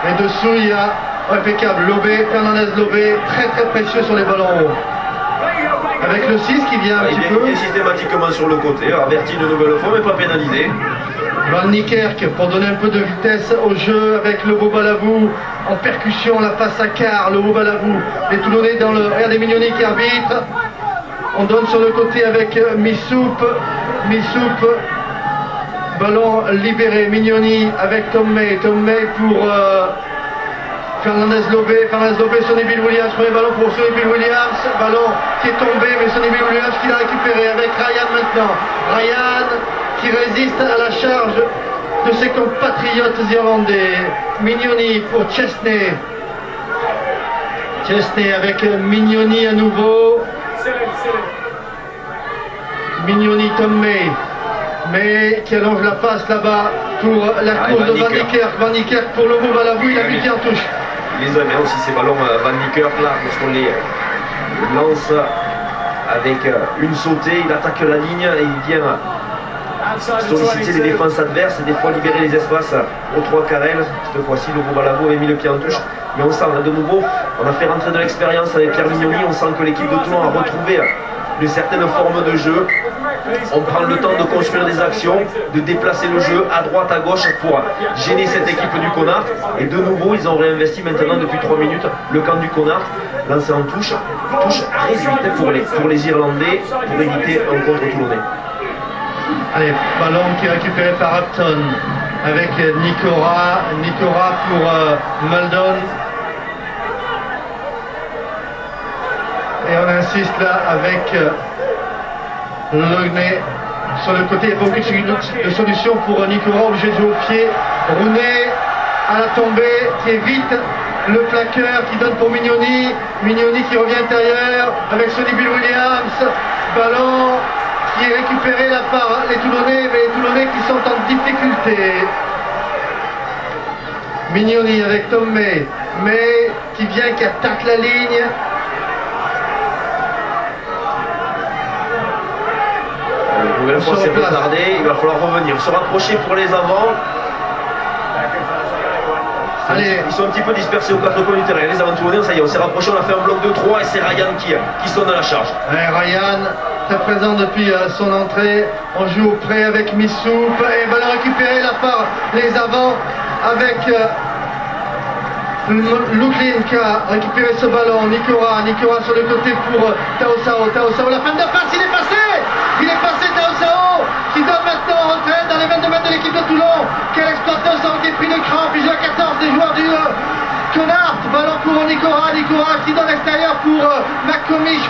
Et dessous, il y a impeccable Lobé, Fernandez Lobé, très très précieux sur les ballons hauts. Avec le 6 qui vient un petit peu. Il est systématiquement sur le côté, averti une nouvelle fois, mais pas pénalisé. Van Niekerk pour donner un peu de vitesse au jeu avec le Bobalavou en percussion, la passe à quart, le Bobalavou. Les Toulonnais dans le RD Mignoni qui arbitre. On donne sur le côté avec Missoup. Ballon libéré, Mignoni avec Tom May pour Fernandez Lobé, Sonny Bill Williams, premier ballon pour Sonny Bill Williams, ballon qui est tombé, mais Sonny Bill Williams qui l'a récupéré avec Ryan maintenant. Ryan qui résiste à la charge de ses compatriotes irlandais. Mignoni pour Chesney. Chesney avec Mignoni à nouveau. Mignoni, Tom May qui allonge la passe là-bas pour la course de Van Niekerk. Van Niekerk pour le Bobalavou, il a mis en touche. Il les aime aussi ces ballons Van Niekerk là, parce qu'on les lance avec une sautée, il attaque la ligne et il vient solliciter les défenses adverses et des fois libérer les espaces aux trois carrels. Cette fois-ci, le Bobalavou avait mis le pied en touche. Mais on sent de nouveau, on a fait rentrer de l'expérience avec Pierre Mignoni, on sent que l'équipe de Toulon a retrouvé une certaine forme de jeu. On prend le temps de construire des actions, de déplacer le jeu à droite, à gauche pour gêner cette équipe du Connard. Et de nouveau, ils ont réinvesti maintenant depuis 3 minutes le camp du Connard, lancé en touche réduite pour les Irlandais, pour éviter un contre toulonnais. Allez, ballon qui est récupéré par Upton avec Nikora pour Maldon. Et on insiste là avec Logney sur le côté. Il n'y a pas aucune de solution pour Nikora, obligé de jouer au pied. Rooney à la tombée qui évite le plaqueur qui donne pour Mignoni. Mignoni qui revient intérieur avec Sonny Bill Williams. Ballon qui est récupéré là par les Toulonnais, mais les Toulonnais qui sont en difficulté. Mignoni avec Tom May qui vient, qui attaque la ligne. Nouvelle fois c'est retardé, il va falloir revenir, se rapprocher pour les avants. Allez. Ils sont un petit peu dispersés aux quatre coins du terrain, les avant toulonnais, ça y est, on s'est rapproché, on a fait un bloc de 3 et c'est Ryan qui sonne à la charge. Ouais, Ryan, très présent depuis son entrée, on joue au près avec Missoup, et ballon récupéré là par les avants avec Luklin qui a récupéré ce ballon, Nikora sur le côté pour Taosao, la fin de passe, il est passé Taosao, qui donne maintenant en retraite dans les 22 mètres de l'équipe de Toulon, qui a exploité qui est pris de crampe, il joue à 14 des joueurs du Connard, ballon pour Nikora qui donne l'extérieur pour McComish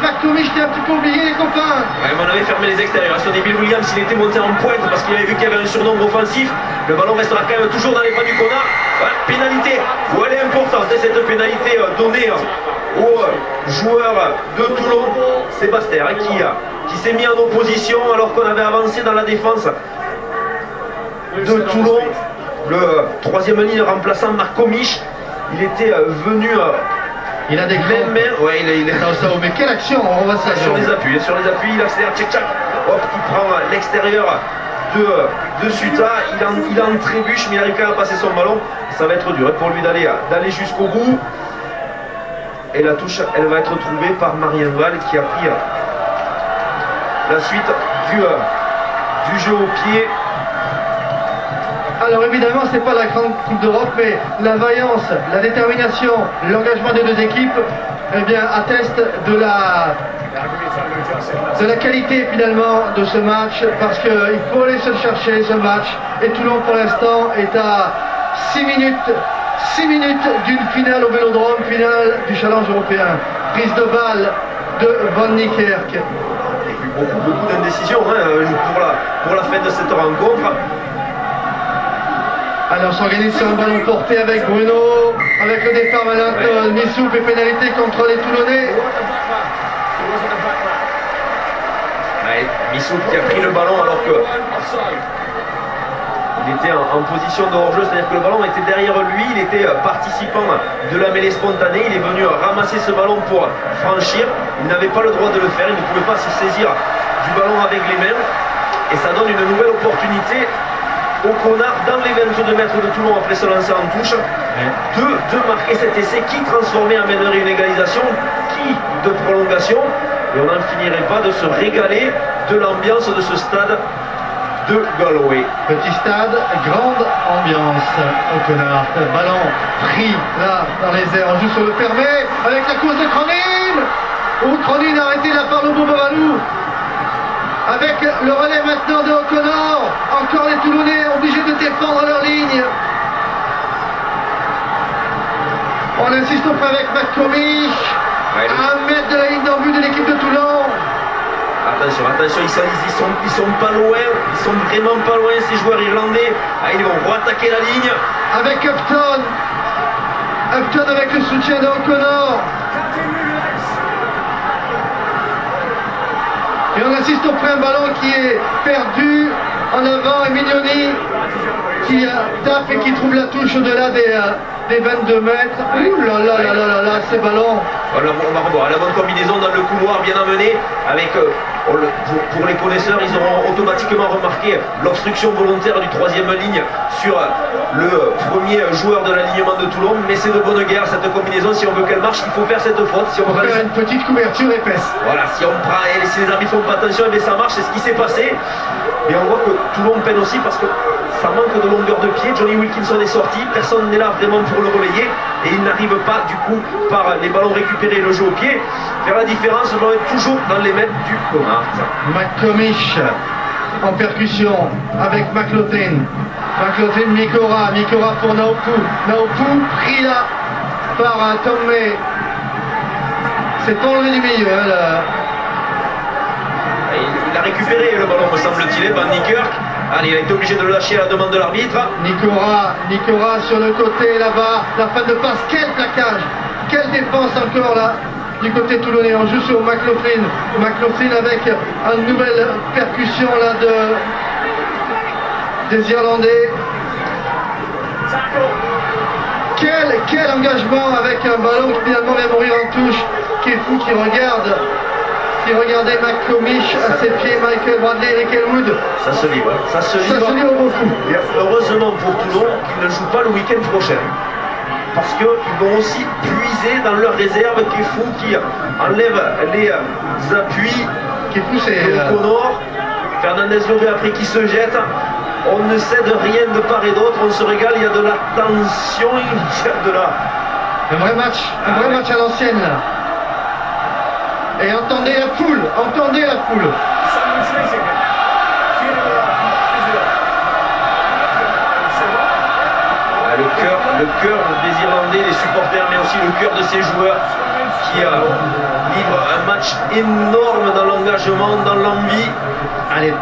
qui a un petit peu oublié les copains. Ouais, mais on avait fermé les extérieurs, Sonny Bill Williams il était monté en pointe parce qu'il avait vu qu'il y avait un surnombre offensif, le ballon restera quand même toujours dans les pas du Connard. Ouais, pénalité, où elle est importante, cette pénalité donnée au joueur de Toulon, Sébastien, qui s'est mis en opposition alors qu'on avait avancé dans la défense de Toulon. Le troisième ligne remplaçant Marco Mich, il était venu. Il a des mêmes mains. Ouais, il est. Mais quelle action, on voit ça. Sur les appuis, il accélère, tchac, hop, il prend l'extérieur de Suta, il en trébuche, mais il arrive quand même à passer son ballon. Ça va être dur pour lui d'aller jusqu'au bout. Et la touche, elle va être trouvée par Marien Val qui a pris la suite du jeu au pied. Alors évidemment, c'est pas la grande Coupe d'Europe, mais la vaillance, la détermination, l'engagement des deux équipes, eh bien, attestent de la qualité finalement de ce match, parce qu'il faut aller se le chercher ce match. Et Toulon pour l'instant est à 6 minutes d'une finale au Vélodrome, finale du Challenge européen. Prise de balle de Van Niekerk. Et puis beaucoup d'indécision pour la fin de cette rencontre. Alors on s'organise sur un ballon porté avec Bruno, avec le départ maintenant de Missoup et pénalité contre les Toulonnais. Ouais, Missoup qui a pris le ballon alors que il était en position de hors-jeu, c'est-à-dire que le ballon était derrière lui, il était participant de la mêlée spontanée, il est venu ramasser ce ballon pour franchir, il n'avait pas le droit de le faire, il ne pouvait pas se saisir du ballon avec les mains, et ça donne une nouvelle opportunité O'Connor dans les 22 mètres de Toulon après se lancer en touche, de marquer cet essai qui transformait amènerait une égalisation, qui de prolongation, et on n'en finirait pas de se régaler de l'ambiance de ce stade de Galway. Petit stade, grande ambiance. O'Connor, ballon pris là dans les airs, on joue sur le permet avec la course de Cronin. Cronin a arrêté la part de Bobovalou. Avec le relais maintenant de O'Connor, encore les Toulonnais obligés de défendre leur ligne. On insiste auprès avec McComish, à 1 mètre de la ligne d'en-but de l'équipe de Toulon. Attention, ils sont pas loin, ils sont vraiment pas loin ces joueurs irlandais. Ah, ils vont re-attaquer la ligne. Avec Upton avec le soutien de O'Connor. Et on assiste auprès un ballon qui est perdu en avant et Mignoni qui tape et qui trouve la touche au-delà des 22 mètres. Ouh là là là là là, ces ballons. On va revoir la bonne combinaison dans le couloir bien amené avec pour les connaisseurs, ils auront automatiquement remarqué l'obstruction volontaire du 3e ligne sur le premier joueur de l'alignement de Toulon, mais c'est de bonne guerre cette combinaison. Si on veut qu'elle marche, il faut faire cette faute. Si on veut faire une petite couverture épaisse. Voilà, si les arbitres font pas attention, et bien ça marche, c'est ce qui s'est passé. Et on voit que Toulon peine aussi parce que ça manque de longueur de pied. Johnny Wilkinson est sorti, personne n'est là vraiment pour le relayer et il n'arrive pas du coup par les ballons récupérés et le jeu au pied faire la différence. On est toujours dans les mètres du Connacht. McComish en percussion avec McLaughlin. Mikora pour Naopu pris là par Tomé. C'est pas enlevé du milieu là. Il a récupéré le ballon, me semble-t-il, Van Niekerk. Allez, il a été obligé de le lâcher à la demande de l'arbitre. Nikora sur le côté là-bas, la fin de passe, quel plaquage, quelle défense encore là du côté toulonnais. On joue sur McLaughlin avec une nouvelle percussion là des Irlandais. Quel engagement avec un ballon qui finalement vient mourir en touche, qui est fou, qui regardait McComish à ses pieds, Michael Bradley et Rick Elwood. Ça se livre, ça se livre beaucoup. Et heureusement pour Toulon qu'ils ne jouent pas le week-end prochain. Parce qu'ils vont aussi puiser dans leur réserve, qui est fou, qui enlève les appuis. Qui est fou, c'est O'Connor, Fernandez Lobé après qui se jette. On ne cède rien de part et d'autre, on se régale, il y a de la tension, il y a de la... Un vrai match à l'ancienne là. Et entendez la foule. Le cœur des Irlandais, des supporters, mais aussi le cœur de ces joueurs qui livrent un match énorme dans l'engagement, dans l'envie. Allez.